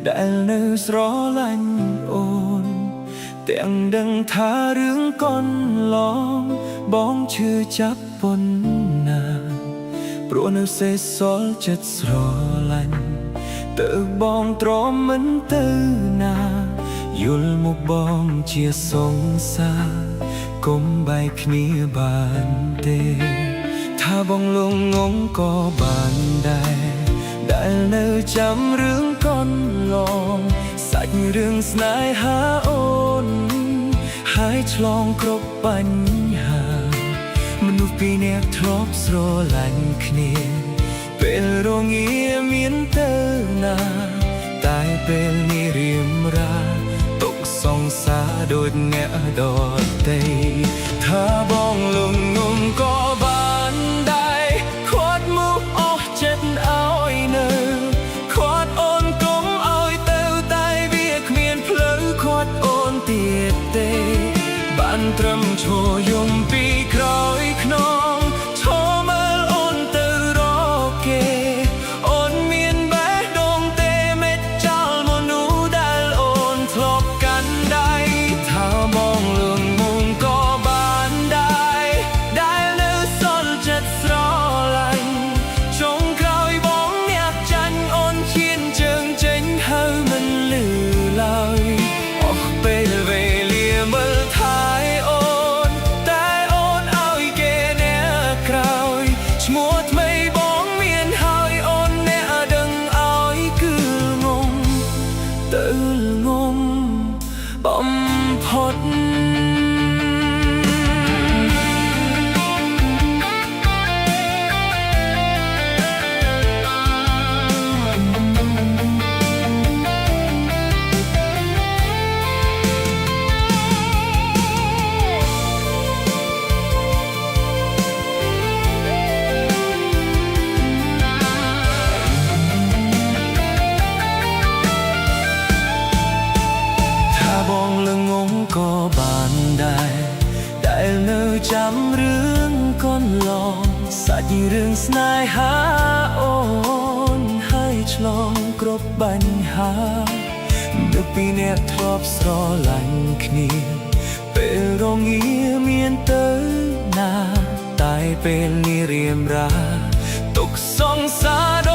ដែលនៅស្រឡាញ់អូនទាំងដឹងថារឿងកូនឡងបងឈឺចាប់ប៉ុណ្ណាព្រោះនៅសេសសល់ចិត្តស្រឡាញ់តើបងទ្រាំមិនទៅណាយល់មកបងជាសង្សារកុំបែកគ្នាបានទេថាបងលងងងក៏បានដែរដែលនៅចាំរឿងកូនឡងសាច់រឿងស្នេហាអូនហើយឆ្លងគ្រប់បញ្ហាមនុស្សពីរនាក់ធ្លាប់ស្រឡាញ់គ្នាពេលរងាមានទៅណាតែពេលនេះរៀមរាទុកសង្សារដូចអ្នកដទៃថាបងលងងងក៏បានដែរខាត់មកអស់ចិត្តឲ្យនៅខាត់អូនកុំឲ្យទៅតែវាគ្មានផ្លូវខាត់អូនទៀតទេបានត្រឹមឈរយំពីក្រោយខ្នងឈរមើលអូនទៅរកគេអូនមានបេះដូងទេមេតចោលមនុស្សដែលអូនធ្លាប់កាន់ដៃថាបងលងងងក៏បានដែរដែលនៅសល់ចិត្តស្រឡាញ់ចុងក្រោយបងអ្នកចាញ់អូនឈានជើងចេញហើយមិនលឺឡើយអស់ពេលវេលាមើលថែអូនតែអូនឲ្យគេអ្នកក្រោយឈ្មោះថ្មីបងមានហើយអូនអ្នកដឹងឲ្យគឺងងទៅងងបំផុតបងលងងក៏បានដែរដែលនៅចាំរឿងកូនឡងសាច់រឿងស្នេហាអូនហើយឆ្លងគ្រប់បញ្ហានៅពីអ្នកធ្លាប់ស្រឡាញ់គ្នាពេលរងាមានទៅណាតែពេលនេះរៀមរាទុកសង្សារ